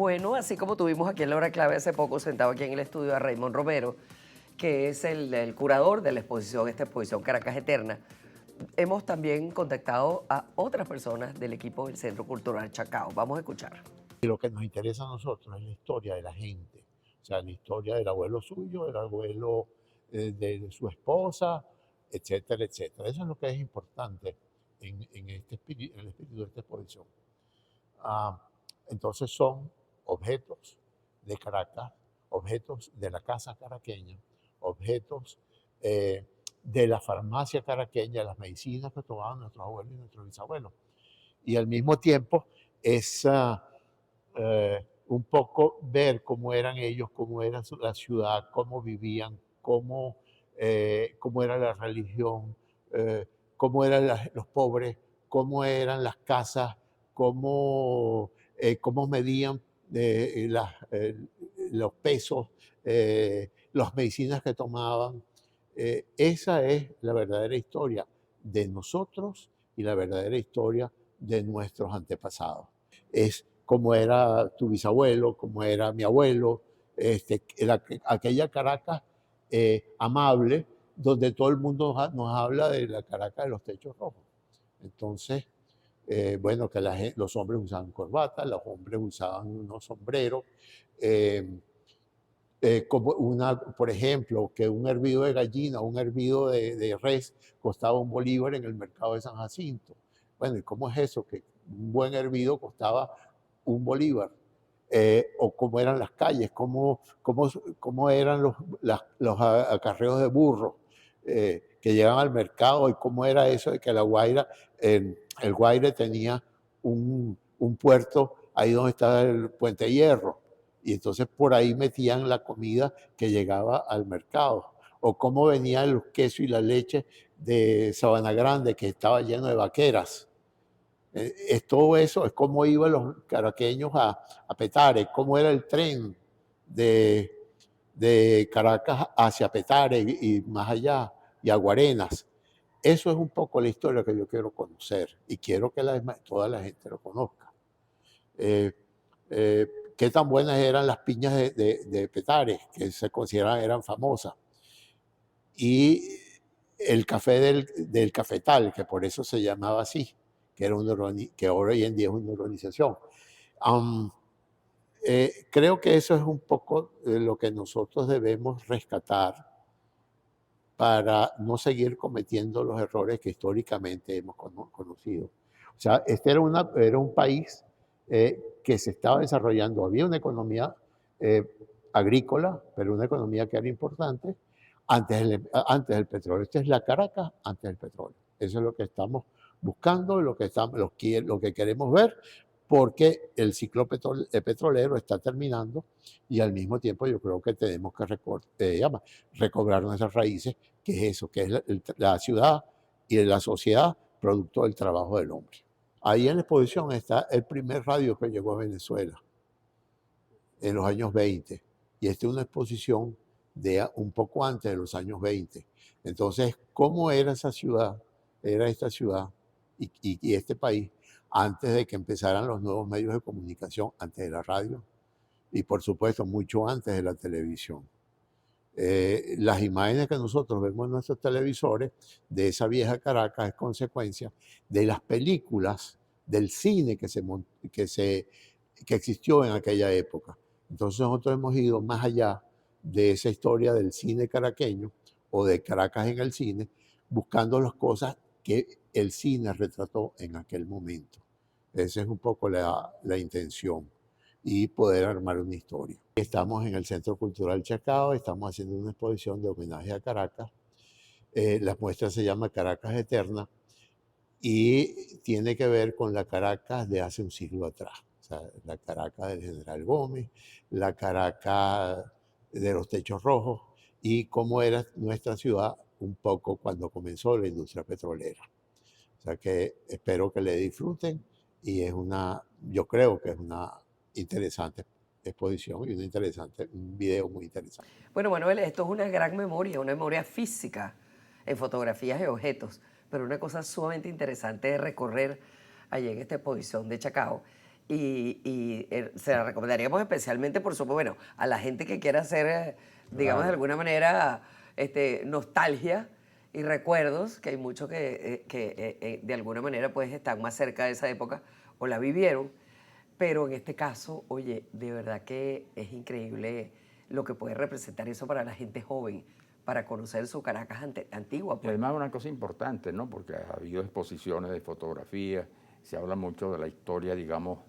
bueno, así como tuvimos aquí en la hora clave hace poco, sentado aquí en el estudio a Raymond Romero, que es el curador de la exposición, esta exposición Caracas Eterna, hemos también contactado a otras personas del equipo del Centro Cultural Chacao. Vamos a escuchar. Y lo que nos interesa a nosotros es la historia de la gente, o sea, la historia del abuelo suyo, del abuelo de su esposa, etcétera, etcétera. Eso es lo que es importante en este espíritu, en el espíritu de esta exposición. Ah, entonces son objetos de Caracas, objetos de la casa caraqueña, objetos eh, de la farmacia caraqueña, las medicinas que tomaban nuestros abuelos y nuestros bisabuelos. Y al mismo tiempo es un poco ver cómo eran ellos, cómo era la ciudad, cómo vivían, cómo era la religión, eh, cómo eran los pobres, cómo eran las casas, cómo medían los pesos, las medicinas que tomaban. Esa es la verdadera historia de nosotros y la verdadera historia de nuestros antepasados. Es como era tu bisabuelo, como era mi abuelo, aquella Caracas amable, donde todo el mundo nos habla de la Caracas de los techos rojos. Entonces, bueno, que los hombres usaban corbata, los hombres usaban unos sombreros. eh, por ejemplo, que un hervido de gallina, un hervido de res costaba $1 en el mercado de San Jacinto. Bueno, ¿y cómo es eso? Que un buen hervido costaba $1. O cómo eran las calles, cómo eran los acarreos de burros que llegaban al mercado y cómo era eso de que la Guaira, el Guaire tenía un puerto ahí donde estaba el Puente de Hierro y entonces por ahí metían la comida que llegaba al mercado. O cómo venían los quesos y la leche de Sabana Grande, que estaba lleno de vaqueras. Es todo eso, es cómo iban los caraqueños a Petare, cómo era el tren de, de Caracas hacia Petare y más allá, y a Guarenas. Eso es un poco la historia que yo quiero conocer y quiero que toda la gente lo conozca. Eh, eh, qué tan buenas eran las piñas de Petare, que se consideraban eran famosas. Y el café del cafetal, que por eso se llamaba así, que ahora hoy en día es una urbanización. Um, Creo que eso es un poco lo que nosotros debemos rescatar para no seguir cometiendo los errores que históricamente hemos conocido. O sea, era un país que se estaba desarrollando, había una economía eh, agrícola, pero una economía que era importante antes del petróleo. Esta es la Caracas antes del petróleo. Eso es lo que estamos buscando, lo que queremos ver, porque el ciclo petrolero está terminando y al mismo tiempo yo creo que tenemos que recobrar nuestras raíces, que es eso, que es la ciudad y la sociedad producto del trabajo del hombre. Ahí en la exposición está el primer radio que llegó a Venezuela en los años 20. Y esta es una exposición de un poco antes de los años 20. Entonces, ¿cómo era esa ciudad? Era esta ciudad y este país antes de que empezaran los nuevos medios de comunicación, antes de la radio y por supuesto mucho antes de la televisión. Las imágenes que nosotros vemos en nuestros televisores de esa vieja Caracas es consecuencia de las películas del cine que existió en aquella época. Entonces nosotros hemos ido más allá de esa historia del cine caraqueño o de Caracas en el cine, buscando las cosas que el cine retrató en aquel momento. Esa es un poco la intención y poder armar una historia. Estamos en el Centro Cultural Chacao, estamos haciendo una exposición de homenaje a Caracas. La muestra se llama Caracas Eterna y tiene que ver con la Caracas de hace un siglo atrás. O sea, la Caracas del General Gómez, la Caracas de los techos rojos y cómo era nuestra ciudad un poco cuando comenzó la industria petrolera. O sea que espero que le disfruten y yo creo que es una interesante exposición y un video muy interesante. Bueno, Manuel, esto es una gran memoria, una memoria física en fotografías y objetos, pero una cosa sumamente interesante de recorrer allí en esta exposición de Chacao. se la recomendaríamos especialmente, por supuesto, bueno, a la gente que quiera hacer, digamos, de Claro. alguna manera, nostalgia y recuerdos, que hay muchos que de alguna manera pues están más cerca de esa época o la vivieron, pero en este caso, oye, de verdad que es increíble lo que puede representar eso para la gente joven, para conocer su Caracas antigua, Y pues. además una cosa importante, ¿no? Porque ha habido exposiciones de fotografía, se habla mucho de la historia, digamos,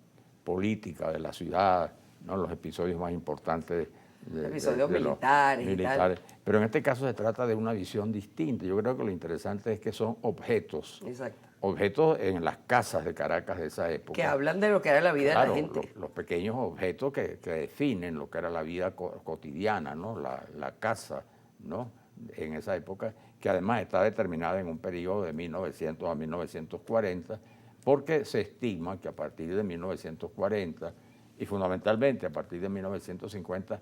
política de la ciudad, ¿no? Los episodios más importantes Episodios de los militares y tal. militares. Pero en este caso se trata de una visión distinta. Yo creo que lo interesante es que son objetos, Exacto. objetos en las casas de Caracas de esa Que época. hablan de lo que era la vida Claro, de la gente. los pequeños objetos que definen lo que era la vida cotidiana, ¿no? La casa, ¿no? En esa época, que además está determinada en un periodo de 1900 a 1940, porque se estima que a partir de 1940 y fundamentalmente a partir de 1950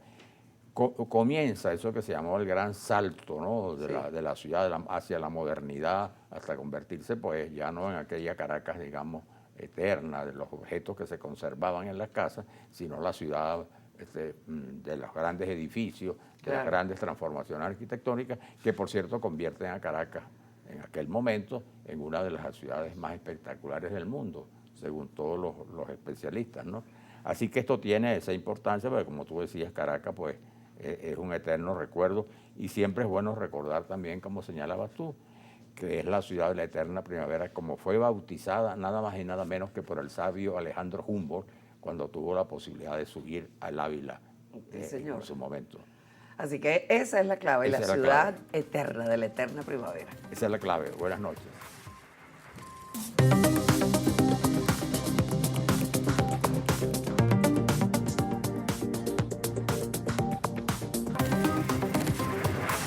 comienza eso que se llamó el gran salto, ¿no? Sí. De la ciudad hacia la modernidad, hasta convertirse pues ya no en aquella Caracas, digamos, eterna de los objetos que se conservaban en las casas, sino la ciudad de los grandes edificios, de las Claro. grandes transformaciones arquitectónicas, que por cierto convierten a Caracas en aquel momento en una de las ciudades más espectaculares del mundo, según todos los especialistas, ¿no? Así que esto tiene esa importancia, porque como tú decías, Caracas pues es un eterno recuerdo, y siempre es bueno recordar también, como señalabas tú, que es la ciudad de la eterna primavera, como fue bautizada nada más y nada menos que por el sabio Alejandro Humboldt cuando tuvo la posibilidad de subir al Ávila Sí, señor. en su momento. Así que esa es la clave, Esa la es la ciudad clave. eterna, de la eterna primavera. Esa es la clave. Buenas noches.